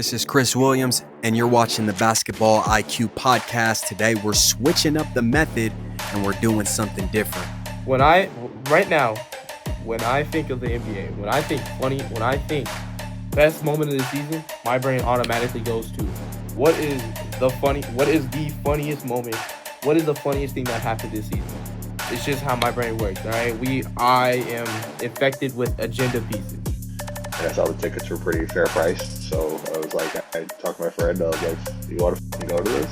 This is Chris Williams, and you're watching the Basketball IQ podcast. Today, we're switching up the method, and we're doing something different. When I think of the NBA, when I think best moment of the season, my brain automatically goes to what is the funniest moment? What is the funniest thing that happened this season? It's just how my brain works, all right? I am infected with agenda pieces. I saw the tickets were pretty fair priced, so I was like, I talked to my friend, I was like, you want to go to this?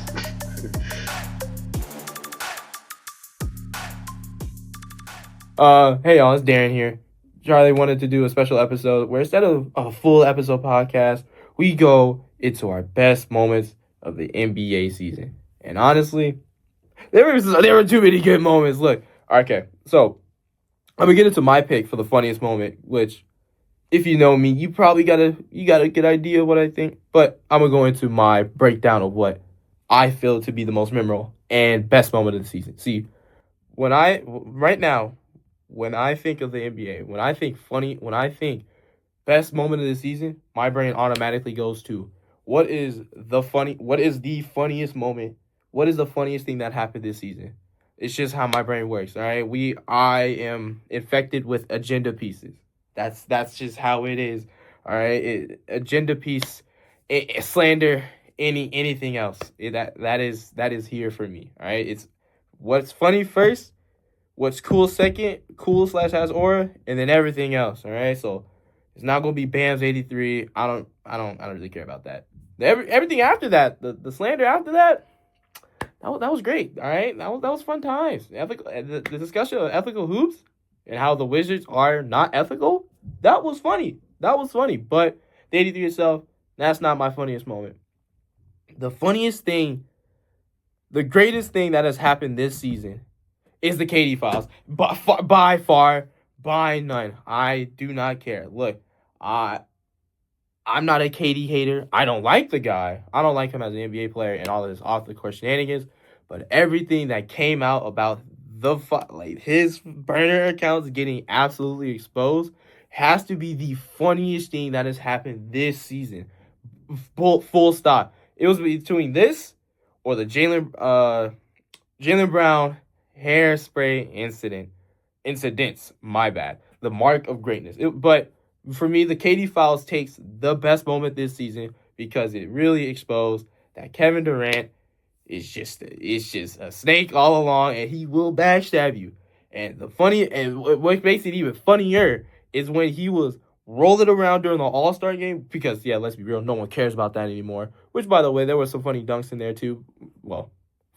Hey y'all, it's Darren here. Charlie wanted to do a special episode where instead of a full episode podcast, we go into our best moments of the NBA season. And honestly, there were too many good moments. Look, okay, so I'm gonna get into my pick for the funniest moment, which, if you know me, you probably got a good idea of what I think. But I'm gonna go into my breakdown of what I feel to be the most memorable and best moment of the season. See, when I think of the NBA, when I think best moment of the season, my brain automatically goes to what is the funniest moment? What is the funniest thing that happened this season? It's just how my brain works, all right? I am infected with agenda pieces. That's just how it is, all right? Agenda piece, slander, anything else. That is here for me, all right? It's what's funny first, what's cool second, cool / has aura, and then everything else, all right? So it's not gonna be Bam's 83. I don't really care about that. Everything after that, the slander after that. That was great, all right? That was fun times. The discussion of ethical hoops and how the Wizards are not ethical, that was funny. But the 83 itself, that's not my funniest moment. The funniest thing, the greatest thing that has happened this season is the KD files. By far, by none. I do not care. Look, I'm not a KD hater. I don't like the guy. I don't like him as an NBA player and all of his off-the-court shenanigans. But everything that came out about his burner accounts getting absolutely exposed has to be the funniest thing that has happened this season. Full stop. It was between this or the Jaylen Brown hairspray incidents. My bad. The mark of greatness. But for me, the KD Files takes the best moment this season because it really exposed that Kevin Durant is just a snake all along, and he will backstab you. And what makes it even funnier is when he was rolling around during the All-Star game, because let's be real, no one cares about that anymore. Which, by the way, there were some funny dunks in there too. Well,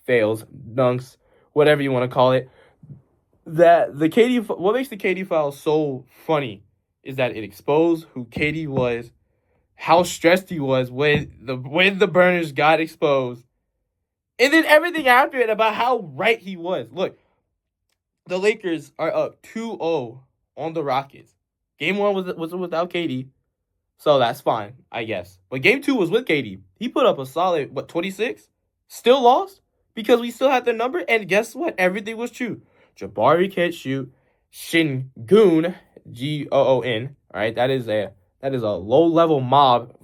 fails, dunks, whatever you want to call it. What makes the KD Files so funny is that it exposed who KD was, how stressed he was when the burners got exposed, and then everything after it about how right he was. Look, the Lakers are up 2-0 on the Rockets. Game 1 was without KD, so that's fine, I guess. But Game 2 was with KD. He put up a solid, 26? Still lost because we still had their number, and guess what? Everything was true. Jabari can't shoot. Shingun, Goon, all right? That is a low-level mob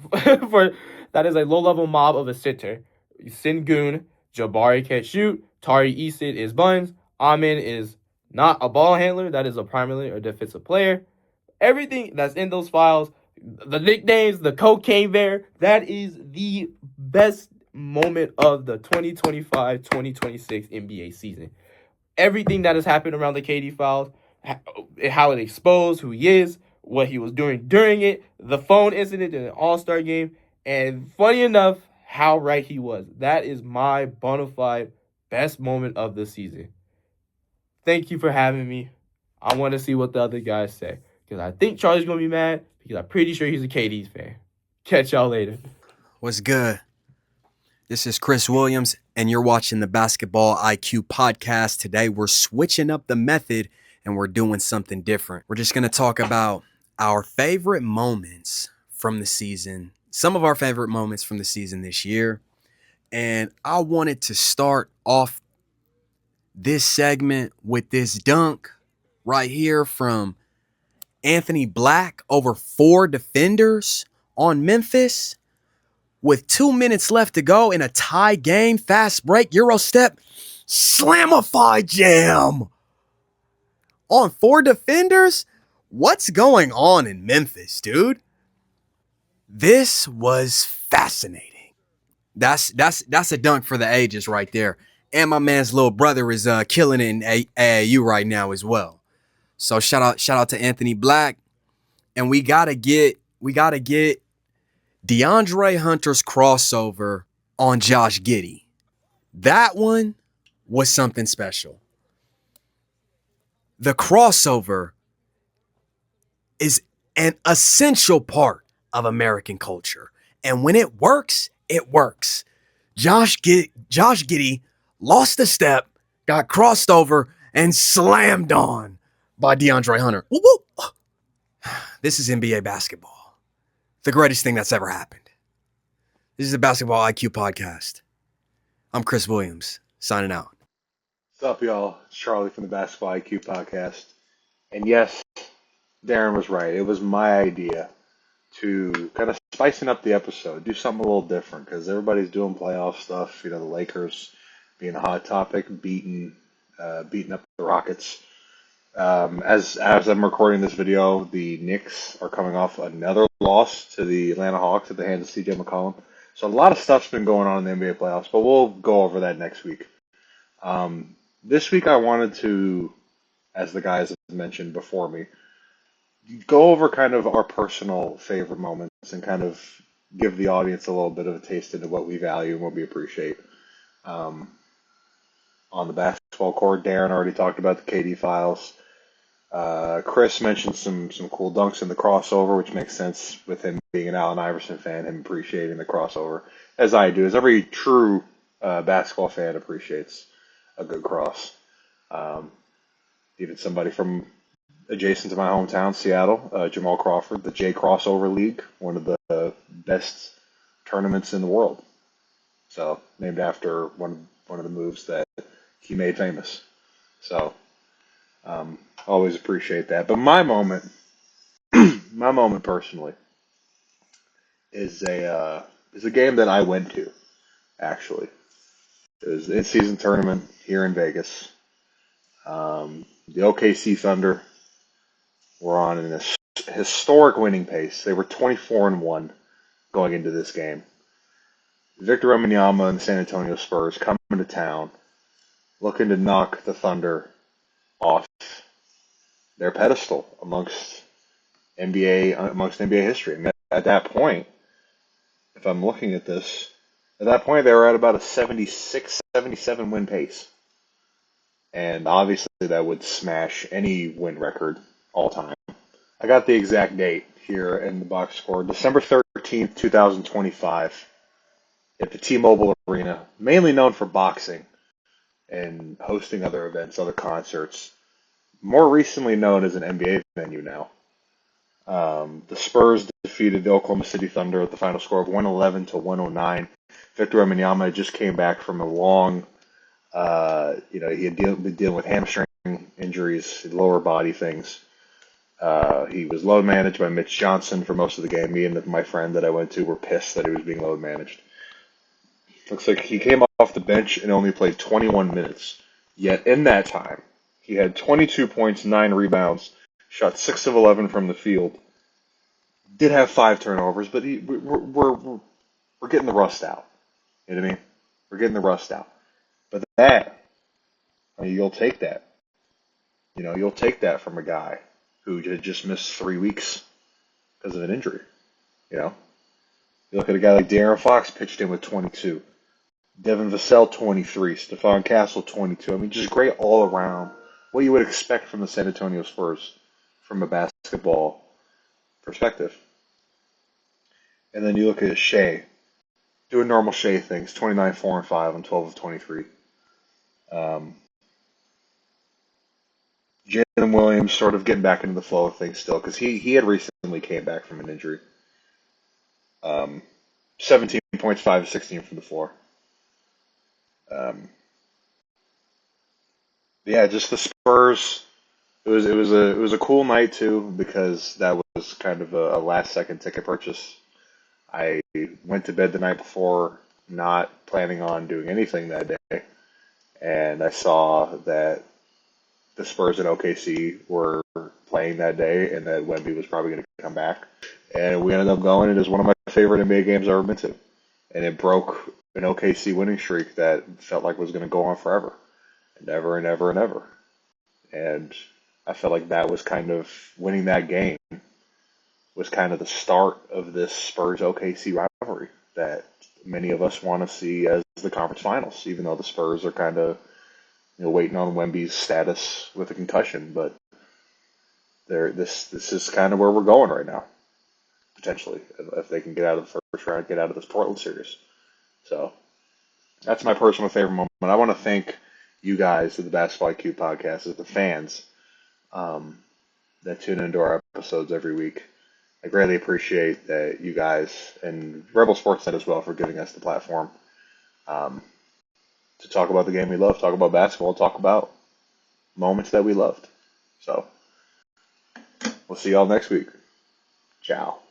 that is a low-level mob of a sitter. Sengun, Jabari can't shoot. Tari Eason is buns. Amin is not a ball handler. That is a primarily a defensive player. Everything that's in those files, the nicknames, the cocaine bear, that is the best moment of the 2025-2026 NBA season. Everything that has happened around the KD files, how it exposed who he is, what he was doing during it, the phone incident in an All-Star game, and funny enough, how right he was. That is my bona fide best moment of the season. Thank you for having me. I want to see what the other guys say, because I think Charlie's going to be mad, because I'm pretty sure he's a KD fan. Catch y'all later. What's good? This is Chris Williams, and you're watching the Basketball IQ podcast. Today, we're switching up the method, and we're doing something different. We're just going to talk about our favorite moments from the season, some of our favorite moments from the season this year. And I wanted to start off this segment with this dunk right here from Anthony Black over 4 defenders on Memphis. with 2 minutes left to go in a tie game, fast break, Euro step, Slamify jam on 4 defenders? What's going on in Memphis, dude? This was fascinating. That's a dunk for the ages right there. And my man's little brother is killing it in AAU right now as well. So shout out to Anthony Black. And we gotta get DeAndre Hunter's crossover on Josh Giddey. That one was something special. The crossover is an essential part of American culture. And when it works, it works. Josh Giddey lost a step, got crossed over, and slammed on by DeAndre Hunter. Woo woo. This is NBA basketball. The greatest thing that's ever happened. This is the Basketball IQ podcast. I'm Chris Williams, signing out. What's up, y'all? It's Charlie from the Basketball IQ podcast. And yes, Darren was right. It was my idea to kind of spicing up the episode, do something a little different, because everybody's doing playoff stuff. You know, the Lakers being a hot topic, beating up the Rockets. As I'm recording this video, the Knicks are coming off another loss to the Atlanta Hawks at the hands of C.J. McCollum. So a lot of stuff's been going on in the NBA playoffs, but we'll go over that next week. This week I wanted to, as the guys have mentioned before me, go over kind of our personal favorite moments and kind of give the audience a little bit of a taste into what we value and what we appreciate. On the basketball court, Darren already talked about the KD files. Chris mentioned some cool dunks in the crossover, which makes sense with him being an Allen Iverson fan, him appreciating the crossover, as I do, as every true basketball fan appreciates a good cross. Even somebody from adjacent to my hometown, Seattle, Jamal Crawford, the J Crossover League, one of the best tournaments in the world. So named after one of the moves that he made famous. So always appreciate that. But my moment personally is a game that I went to. Actually, it was an in-season tournament here in Vegas. The OKC Thunder were on an historic winning pace. They were 24-1 going into this game. Victor Wembanyama and the San Antonio Spurs coming to town, looking to knock the Thunder off their pedestal amongst NBA history. I mean, at that point, if I'm looking at this, at that point they were at about a 76, 77 win pace. And obviously that would smash any win record all time. I got the exact date here in the box score. December 13th, 2025 at the T-Mobile Arena, mainly known for boxing and hosting other events, other concerts. More recently known as an NBA venue now. The Spurs defeated the Oklahoma City Thunder at the final score of 111-109. Victor Wembanyama just came back from a long, he had been dealing with hamstring injuries, lower body things. He was load managed by Mitch Johnson for most of the game. Me and my friend that I went to were pissed that he was being load managed. Looks like he came off the bench and only played 21 minutes. Yet in that time, he had 22 points, 9 rebounds, shot 6 of 11 from the field. Did have 5 turnovers, but we're getting the rust out. You know what I mean? We're getting the rust out. But that, you'll take that. You'll take that from a guy who had just missed 3 weeks because of an injury. You look at a guy like Darren Fox, pitched in with 22. Devin Vassell, 23. Stephon Castle, 22. I mean, just great all around. What you would expect from the San Antonio Spurs from a basketball perspective. And then you look at Shea, doing normal Shea things, 29, 4, and 5 on 12 of 23. Jalen Williams sort of getting back into the flow of things still, because he had recently came back from an injury. 17 points, 5 of 16 from the floor. Just the Spurs. It was a cool night too, because that was kind of a last second ticket purchase. I went to bed the night before not planning on doing anything that day, and I saw that the Spurs and OKC were playing that day, and that Wemby was probably going to come back. And we ended up going. It is one of my favorite NBA games I've ever been to, and it broke an OKC winning streak that felt like was going to go on forever, and ever and ever and ever. And I felt like that was kind of winning that game was kind of the start of this Spurs OKC rivalry that many of us want to see as the conference finals, even though the Spurs are kind of waiting on Wemby's status with a concussion. But this is kind of where we're going right now, potentially, if they can get out of the first round, get out of this Portland series. So that's my personal favorite moment. I want to thank you guys at the Basketball IQ podcast, as the fans that tune into our episodes every week. I greatly appreciate that you guys and Rebel Sportsnet as well for giving us the platform to talk about the game we love, talk about basketball, talk about moments that we loved. So we'll see y'all next week. Ciao.